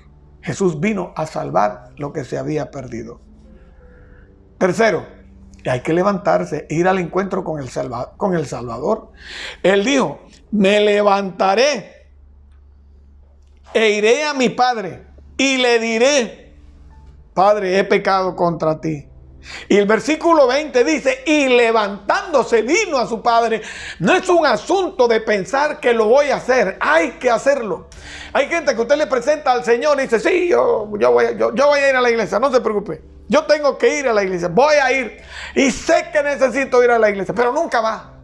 Jesús vino a salvar lo que se había perdido. Tercero, hay que levantarse, ir al encuentro con el Salvador. Él dijo, me levantaré e iré a mi Padre y le diré, Padre, he pecado contra ti. Y el versículo 20 dice, y levantándose vino a su Padre. No es un asunto de pensar que lo voy a hacer, hay que hacerlo. Hay gente que usted le presenta al Señor y dice, sí, yo voy a ir a la iglesia, no se preocupe. Yo tengo que ir a la iglesia, voy a ir. Y sé que necesito ir a la iglesia, pero nunca va.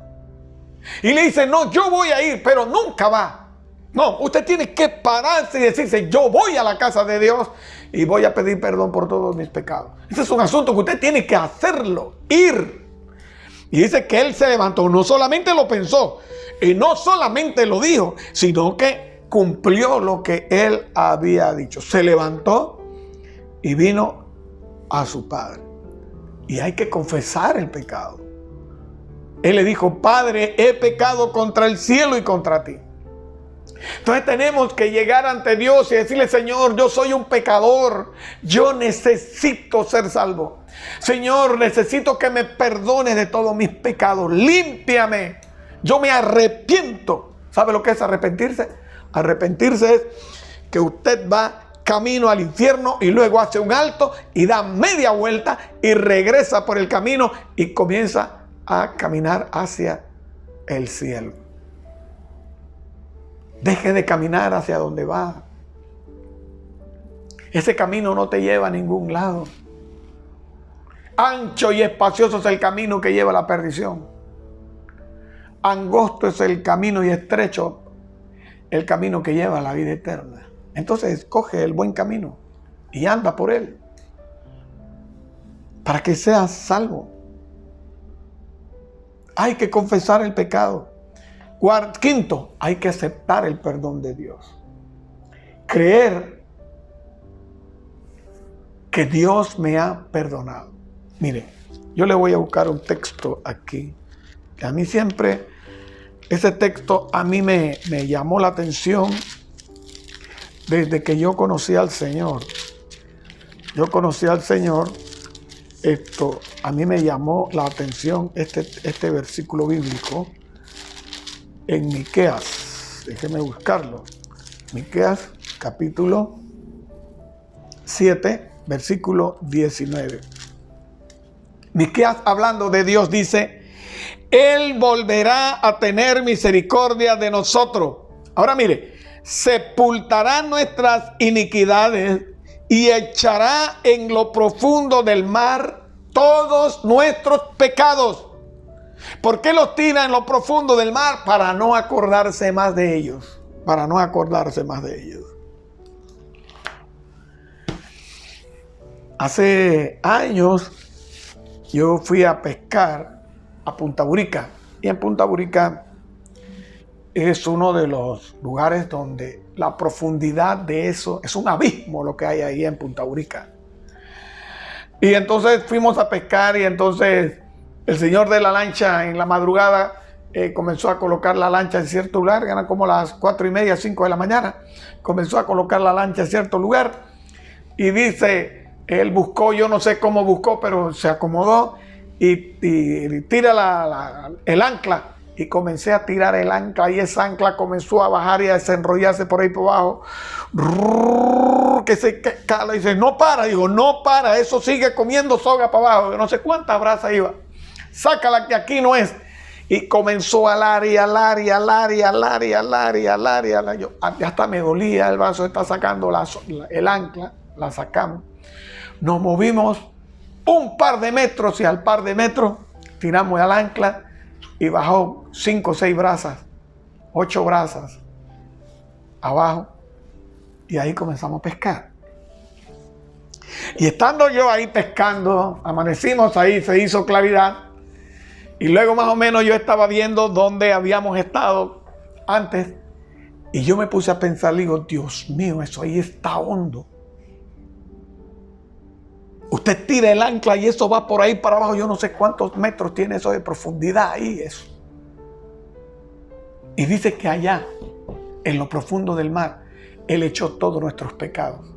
Y le dice, no, yo voy a ir, pero nunca va. No, usted tiene que pararse y decirse, yo voy a la casa de Dios y voy a pedir perdón por todos mis pecados. Ese es un asunto que usted tiene que hacerlo, ir. Y dice que él se levantó, no solamente lo pensó y no solamente lo dijo, sino que cumplió lo que él había dicho. Se levantó y vino a su Padre. Y hay que confesar el pecado. Él le dijo, Padre, he pecado contra el cielo y contra ti. Entonces tenemos que llegar ante Dios y decirle, Señor, yo soy un pecador, yo necesito ser salvo. Señor, necesito que me perdones de todos mis pecados, límpiame, yo me arrepiento. ¿Sabe lo que es arrepentirse? Arrepentirse es que usted va camino al infierno y luego hace un alto y da media vuelta y regresa por el camino y comienza a caminar hacia el cielo. Deje de caminar hacia donde va. Ese camino no te lleva a ningún lado. Ancho y espacioso es el camino que lleva a la perdición. Angosto es el camino y estrecho el camino que lleva a la vida eterna. Entonces escoge el buen camino y anda por él para que seas salvo. Hay que confesar el pecado. Quinto, hay que aceptar el perdón de Dios. creer que Dios me ha perdonado. Mire, yo le voy a buscar un texto aquí, que a mí siempre, ese texto a mí me llamó la atención desde que yo conocí al Señor. Yo conocí al Señor, a mí me llamó la atención este versículo bíblico en Miqueas. Déjeme buscarlo. Miqueas, capítulo 7, versículo 19. Miqueas, hablando de Dios, dice: Él volverá a tener misericordia de nosotros. Ahora mire, sepultará nuestras iniquidades y echará en lo profundo del mar todos nuestros pecados. ¿Por qué los tira en lo profundo del mar? Para no acordarse más de ellos. Para no acordarse más de ellos. Hace años yo fui a pescar a Punta Burica. Y en Punta Burica es uno de los lugares donde la profundidad de eso es un abismo, lo que hay ahí en Punta Burica. Y entonces fuimos a pescar, y entonces el señor de la lancha en la madrugada comenzó a colocar la lancha en cierto lugar. Eran como las 4:30, 5 de la mañana. Comenzó a colocar la lancha en cierto lugar, y dice, él buscó, yo no sé cómo buscó, pero se acomodó y tira el ancla. Y comencé a tirar el ancla, y esa ancla comenzó a bajar y a desenrollarse por ahí por abajo. Que se cala y dice, no para. Digo, no para, eso sigue comiendo soga para abajo. Yo no sé cuántas brazas iba. Sácala, que aquí no es. Y comenzó a alar y alar y alar y alar y alar y alar y alar. Yo, hasta me dolía el brazo, está sacando el ancla, la sacamos. Nos movimos un par de metros, y al par de metros tiramos el ancla y bajó 5 o 6 brazas, 8 brazas abajo, y ahí comenzamos a pescar. Y estando yo ahí pescando, amanecimos ahí, se hizo claridad, y luego más o menos yo estaba viendo dónde habíamos estado antes, y yo me puse a pensar, digo, Dios mío, eso ahí está hondo. Usted tira el ancla y eso va por ahí para abajo. Yo no sé cuántos metros tiene eso de profundidad ahí, eso. Y dice que allá, en lo profundo del mar, Él echó todos nuestros pecados.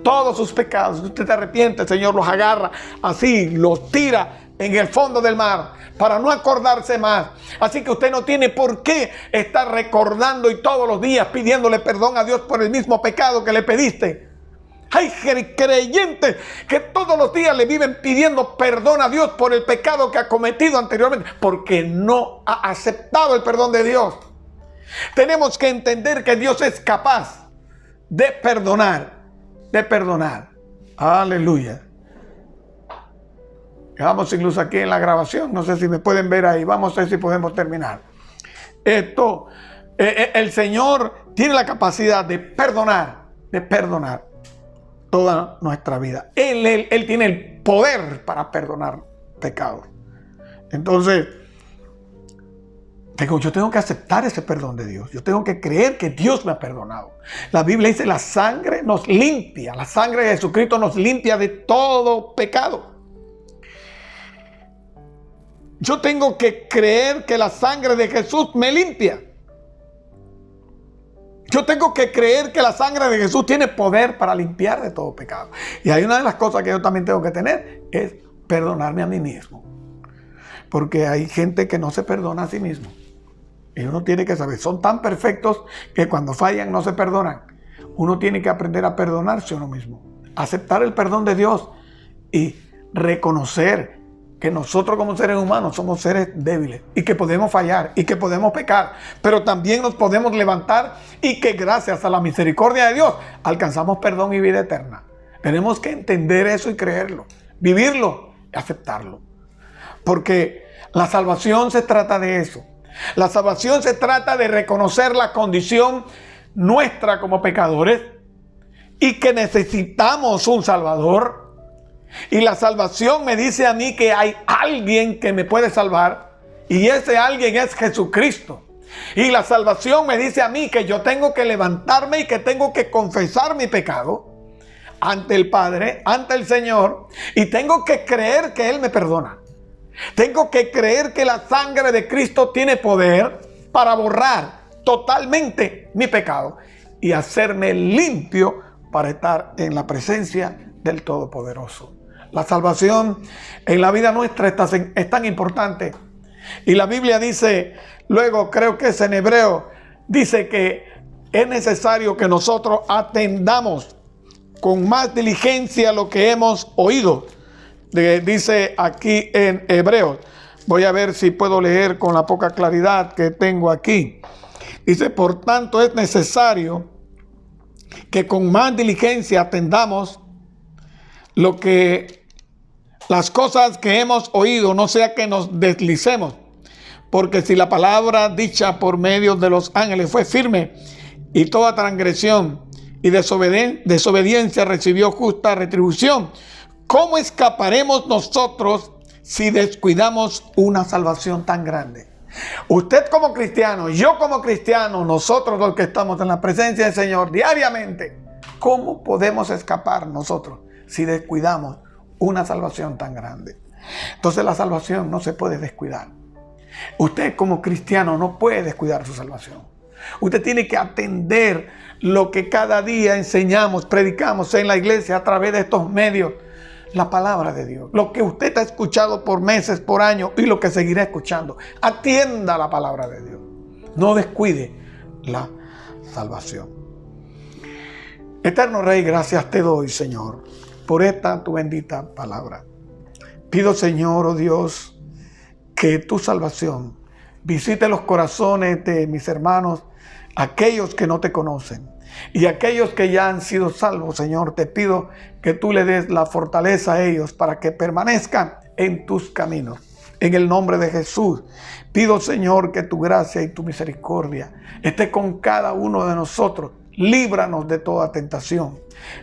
Todos sus pecados. Si usted se arrepiente, el Señor los agarra así, los tira en el fondo del mar para no acordarse más. Así que usted no tiene por qué estar recordando y todos los días pidiéndole perdón a Dios por el mismo pecado que le pediste. Hay creyentes que todos los días le viven pidiendo perdón a Dios por el pecado que ha cometido anteriormente, porque no ha aceptado el perdón de Dios. Tenemos que entender que Dios es capaz de perdonar, de perdonar. Aleluya. Vamos incluso aquí en la grabación, no sé si me pueden ver ahí, vamos a ver si podemos terminar. El Señor tiene la capacidad de perdonar toda nuestra vida. Él tiene el poder para perdonar pecados. Entonces, yo tengo que aceptar ese perdón de Dios. Yo tengo que creer que Dios me ha perdonado. La Biblia dice, la sangre nos limpia. La sangre de Jesucristo nos limpia de todo pecado. Yo tengo que creer que la sangre de Jesús me limpia. Yo tengo que creer que la sangre de Jesús tiene poder para limpiar de todo pecado. Y hay una de las cosas que yo también tengo que tener, es perdonarme a mí mismo. Porque hay gente que no se perdona a sí mismo. Y uno tiene que saber, son tan perfectos que cuando fallan no se perdonan. Uno tiene que aprender a perdonarse a uno mismo. Aceptar el perdón de Dios y reconocer que nosotros como seres humanos somos seres débiles y que podemos fallar y que podemos pecar, pero también nos podemos levantar y que gracias a la misericordia de Dios alcanzamos perdón y vida eterna. Tenemos que entender eso y creerlo, vivirlo y aceptarlo. Porque la salvación se trata de eso. La salvación se trata de reconocer la condición nuestra como pecadores y que necesitamos un Salvador. Y la salvación me dice a mí que hay alguien que me puede salvar, y ese alguien es Jesucristo. Y la salvación me dice a mí que yo tengo que levantarme y que tengo que confesar mi pecado ante el Padre, ante el Señor, y tengo que creer que Él me perdona. Tengo que creer que la sangre de Cristo tiene poder para borrar totalmente mi pecado y hacerme limpio para estar en la presencia del Todopoderoso. La salvación en la vida nuestra es tan importante. Y la Biblia dice, luego creo que es en Hebreo, dice que es necesario que nosotros atendamos con más diligencia lo que hemos oído. Dice aquí en Hebreos, voy a ver si puedo leer con la poca claridad que tengo aquí. Dice, por tanto es necesario que con más diligencia atendamos las cosas que hemos oído, no sea que nos deslicemos. Porque si la palabra dicha por medio de los ángeles fue firme, y toda transgresión y desobediencia recibió justa retribución, ¿cómo escaparemos nosotros si descuidamos una salvación tan grande? Usted como cristiano, yo como cristiano, nosotros los que estamos en la presencia del Señor diariamente, ¿cómo podemos escapar nosotros si descuidamos una salvación tan grande? Entonces la salvación no se puede descuidar. Usted como cristiano no puede descuidar su salvación. Usted tiene que atender lo que cada día enseñamos, predicamos en la iglesia a través de estos medios. La palabra de Dios, lo que usted ha escuchado por meses, por años y lo que seguirá escuchando. Atienda la palabra de Dios. No descuide la salvación. Eterno Rey, gracias te doy, Señor, por esta tu bendita palabra. Pido, Señor, oh Dios, que tu salvación visite los corazones de mis hermanos, aquellos que no te conocen. Y aquellos que ya han sido salvos, Señor, te pido que tú le des la fortaleza a ellos para que permanezcan en tus caminos. En el nombre de Jesús, pido, Señor, que tu gracia y tu misericordia esté con cada uno de nosotros. Líbranos de toda tentación,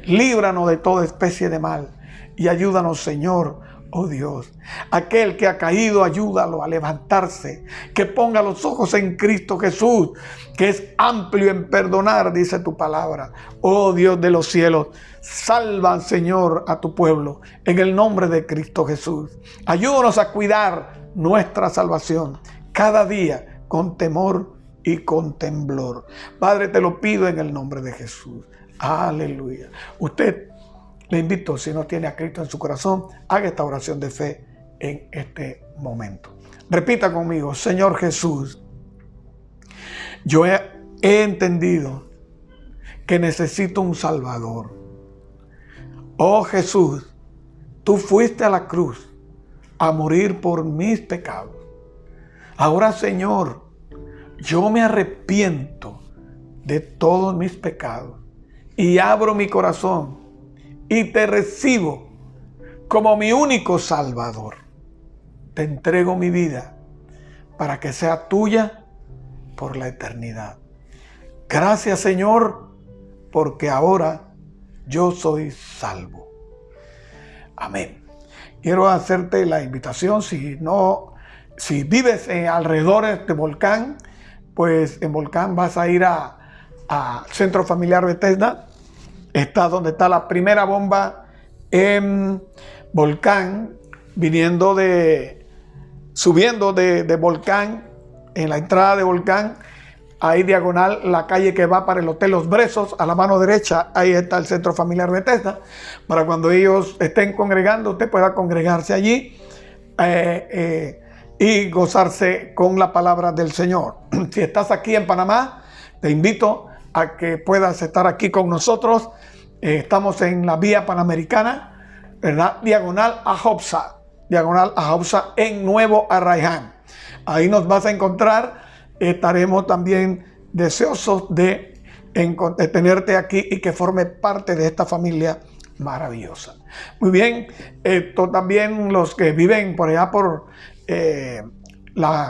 líbranos de toda especie de mal y ayúdanos, Señor, oh Dios. Aquel que ha caído, ayúdalo a levantarse, que ponga los ojos en Cristo Jesús, que es amplio en perdonar, dice tu palabra. Oh Dios de los cielos, salva, Señor, a tu pueblo en el nombre de Cristo Jesús. Ayúdanos a cuidar nuestra salvación cada día con temor y con temblor. Padre, te lo pido en el nombre de Jesús. Aleluya. Usted, le invito, si no tiene a Cristo en su corazón, haga esta oración de fe en este momento. Repita conmigo: Señor Jesús, yo he entendido que necesito un Salvador. Oh Jesús, tú fuiste a la cruz a morir por mis pecados. Ahora, Señor, yo me arrepiento de todos mis pecados y abro mi corazón y te recibo como mi único Salvador. Te entrego mi vida para que sea tuya por la eternidad. Gracias, Señor, porque ahora yo soy salvo. Amén. Quiero hacerte la invitación, si vives en alrededores de Volcán, pues en Volcán vas a ir a Centro Familiar Bethesda. Está donde está la primera bomba en Volcán, subiendo de Volcán, en la entrada de Volcán, ahí diagonal, la calle que va para el Hotel Los Brezos, a la mano derecha, ahí está el Centro Familiar Bethesda, para cuando ellos estén congregando, usted pueda congregarse allí y gozarse con la palabra del Señor. Si estás aquí en Panamá, te invito a que puedas estar aquí con nosotros. Estamos en la vía panamericana, ¿verdad? Diagonal a Jobsa en Nuevo Arraiján. Ahí nos vas a encontrar. Estaremos también deseosos de tenerte aquí y que forme parte de esta familia maravillosa. Muy bien, esto también los que viven por allá por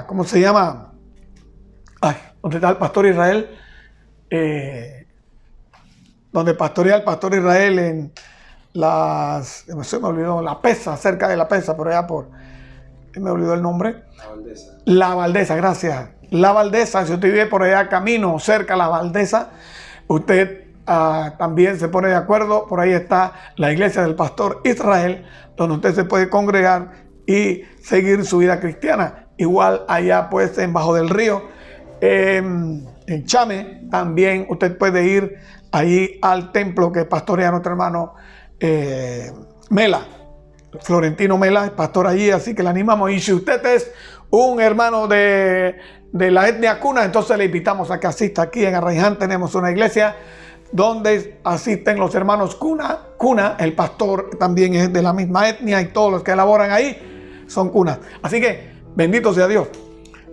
¿cómo se llama? ¿Dónde está el Pastor Israel? Donde pastorea el Pastor Israel en se me olvidó, La Pesa, cerca de La Pesa, por allá me olvidó el nombre. La Valdesa, gracias. La Valdeza. Si usted vive por allá camino, cerca a La Valdeza, usted también se pone de acuerdo. Por ahí está la iglesia del pastor Israel, donde usted se puede congregar y seguir su vida cristiana. Igual allá pues en Bajo del Río, en Chame, también usted puede ir allí al templo que pastorea nuestro hermano Mela, Florentino Mela, pastor allí, así que le animamos. Y si usted es un hermano de la etnia Cuna, entonces le invitamos a que asista. Aquí en Arraiján tenemos una iglesia donde asisten los hermanos Cuna, el pastor también es de la misma etnia y todos los que elaboran ahí son Cunas. Así que bendito sea Dios.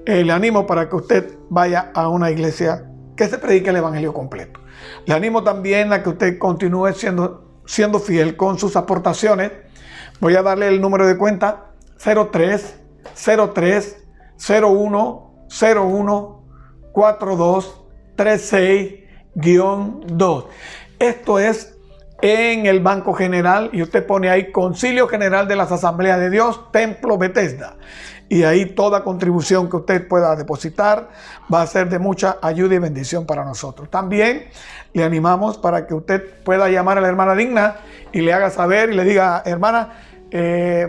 Le animo para que usted vaya a una iglesia que se predique el evangelio completo. Le animo también a que usted continúe siendo fiel con sus aportaciones. Voy a darle el número de cuenta: 03 03 01 01 42 36-2. Esto es en el Banco General, y usted pone ahí Concilio General de las Asambleas de Dios, Templo Bethesda. Y ahí toda contribución que usted pueda depositar va a ser de mucha ayuda y bendición para nosotros. También le animamos para que usted pueda llamar a la hermana Digna y le haga saber y le diga: hermana,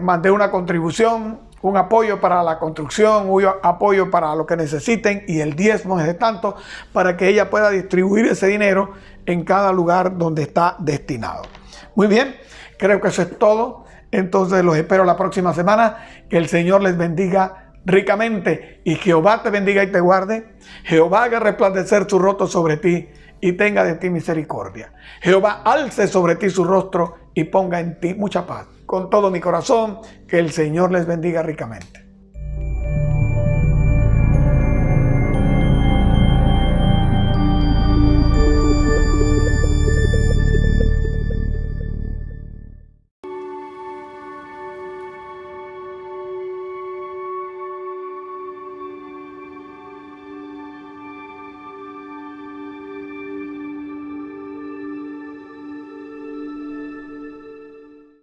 mandé una contribución, un apoyo para la construcción, un apoyo para lo que necesiten, y el diezmo es de tanto, para que ella pueda distribuir ese dinero en cada lugar donde está destinado. Muy bien, creo que eso es todo. Entonces los espero la próxima semana. Que el Señor les bendiga ricamente, y Jehová te bendiga y te guarde. Jehová haga resplandecer su rostro sobre ti y tenga de ti misericordia. Jehová alce sobre ti su rostro y ponga en ti mucha paz. Con todo mi corazón, que el Señor les bendiga ricamente.